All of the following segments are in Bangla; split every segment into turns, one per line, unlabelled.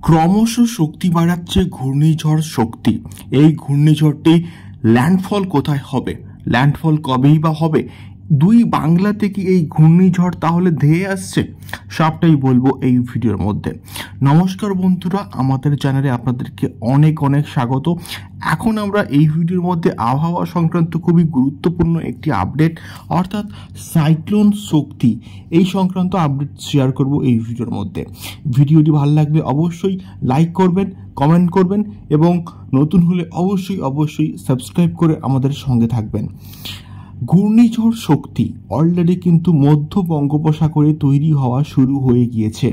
ক্রমশ শক্তি বাড়াচ্ছে ঘূর্ণিঝড় শক্তি। এই ঘূর্ণিঝড়টি ল্যান্ডফল কোথায় হবে, ল্যান্ডফল কবেই বা হবে, দুই বাংলা থেকে এই ঘূর্ণিঝড় তাহলে ধেয়ে আসছে, সবটাই বলবো এই ভিডিওর মধ্যে। নমস্কার বন্ধুরা, আমাদের চ্যানেলে আপনাদেরকে অনেক অনেক স্বাগত। এখন আমরা এই ভিডিওর মধ্যে আবহাওয়া সংক্রান্ত খুবই গুরুত্বপূর্ণ একটি আপডেট অর্থাৎ সাইক্লোন শক্তি এই সংক্রান্ত আপডেট শেয়ার করব এই ভিডিওর মধ্যে। ভিডিওটি ভালো লাগলে অবশ্যই লাইক করবেন, কমেন্ট করবেন এবং নতুন হলে অবশ্যই সাবস্ক্রাইব করে আমাদের সঙ্গে থাকবেন। ঘূর্ণিঝড় শক্তি অলরেডি কিন্তু মধ্য বঙ্গোপসাগরে তৈরি হওয়া শুরু হয়ে গিয়েছে।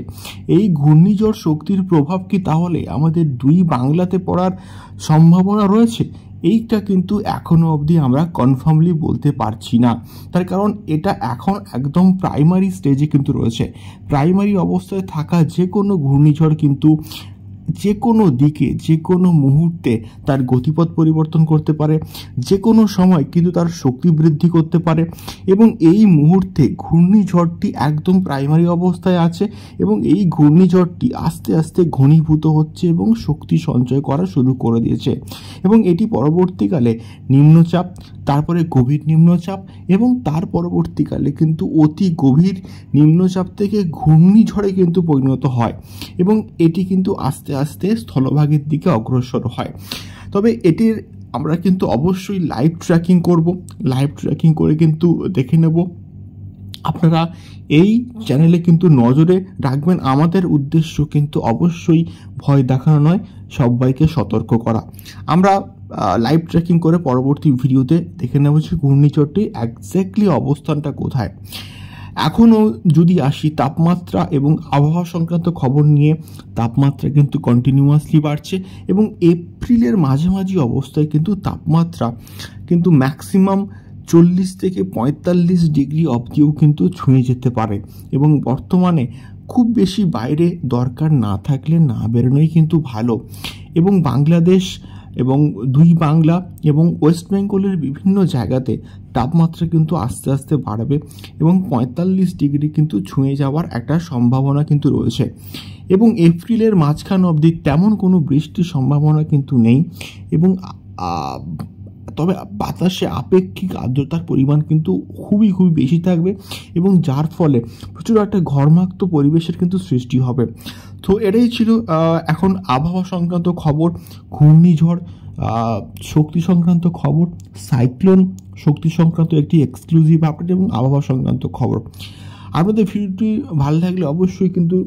এই ঘূর্ণিঝড় শক্তির প্রভাব কি তাহলে আমাদের দুই বাংলাতে পড়ার সম্ভাবনা রয়েছে? এইটা কিন্তু এখনো অবধি আমরা কনফার্মলি বলতে পারছি না, তার কারণ এটা এখন একদম প্রাইমারি স্টেজে কিন্তু রয়েছে। প্রাইমারি অবস্থায় থাকা যে কোনো ঘূর্ণিঝড় কিন্তু যে কোনো দিকে যে কোনো মুহূর্তে তার গতিপথ পরিবর্তন করতে পারে, যে কোনো সময় কিন্তু তার শক্তি বৃদ্ধি করতে পারে। এবং এই মুহূর্তে ঘূর্ণিঝড়টি একদম প্রাইমারি অবস্থায় আছে এবং এই ঘূর্ণিঝড়টি আস্তে আস্তে ঘনীভূত হচ্ছে এবং শক্তি সঞ্চয় করা শুরু করে দিয়েছে। এবং এটি পরবর্তীকালে নিম্নচাপ, তারপরে গভীর নিম্নচাপ এবং তার পরবর্তীকালে কিন্তু অতি গভীর নিম্নচাপ থেকে ঘূর্ণিঝড়ে কিন্তু পরিণত হয় এবং এটি কিন্তু আস্তে আস্তে স্থলভাগের দিকে অগ্রসর হয়। তবে এটির আমরা কিন্তু অবশ্যই লাইভ ট্র্যাকিং করব, লাইভ ট্র্যাকিং করে কিন্তু দেখে নেব। আপনারা এই চ্যানেলে কিন্তু নজরে রাখবেন। আমাদের উদ্দেশ্য কিন্তু অবশ্যই ভয় দেখানো নয়, সবাইকে সতর্ক করা। আমরা লাইভ ট্র্যাকিং করে পরবর্তী ভিডিওতে দেখে নেব যে ঘূর্ণিঝড়টি এক্স্যাক্টলি অবস্থানটা কোথায়। এখনও যদি আসি তাপমাত্রা এবং আবহাওয়া সংক্রান্ত খবর নিয়ে, তাপমাত্রা কিন্তু কন্টিনিউয়াসলি বাড়ছে এবং এপ্রিলের মাঝামাঝি অবস্থায় কিন্তু তাপমাত্রা কিন্তু ম্যাক্সিমাম 40 থেকে 45 ডিগ্রি অবধিও কিন্তু ছুঁয়ে যেতে পারে। এবং বর্তমানে খুব বেশি বাইরে দরকার না থাকলে না বেরোনোই কিন্তু ভালো। এবং বাংলাদেশ এবং দুই বাংলা এবং ওয়েস্ট বেঙ্গলের বিভিন্ন জায়গাতে তাপমাত্রা কিন্তু আস্তে আস্তে বাড়বে এবং 45 ডিগ্রি কিন্তু ছুঁয়ে যাওয়ার একটা সম্ভাবনা কিন্তু রয়েছে। এবং এপ্রিলের মাঝখান অবধি তেমন কোনো বৃষ্টির সম্ভাবনা কিন্তু নেই। এবং তবে বাতাসে আপেক্ষিক আর্দ্রতার পরিমাণ কিন্তু খুবই বেশি থাকবে এবং যার ফলে প্রচুর একটা ঘর্মাক্ত পরিবেশের কিন্তু সৃষ্টি হবে। তো এটাই ছিল এখন আবহাওয়া সংক্রান্ত খবর, ঘূর্ণিঝড় শক্তি সংক্রান্ত খবর, সাইক্লোন শক্তি সংক্রান্ত একটি এক্সক্লুসিভ আপডেট এবং আবহাওয়া সংক্রান্ত খবর। আপনাদের ভিডিওটি ভালো লাগলে অবশ্যই কিন্তু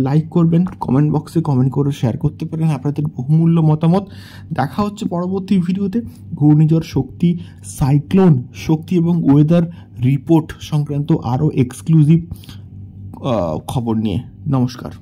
লাইক করবেন, কমেন্ট বক্সে কমেন্ট করে শেয়ার করতে পারেন আপনাদের বহুমূল্য মতামত। দেখা হচ্ছে পরবর্তী ভিডিওতে ঘূর্ণিঝড় শক্তি, সাইক্লোন শক্তি এবং ওয়েদার রিপোর্ট সংক্রান্ত আরও এক্সক্লুসিভ খবর নিয়ে। নমস্কার।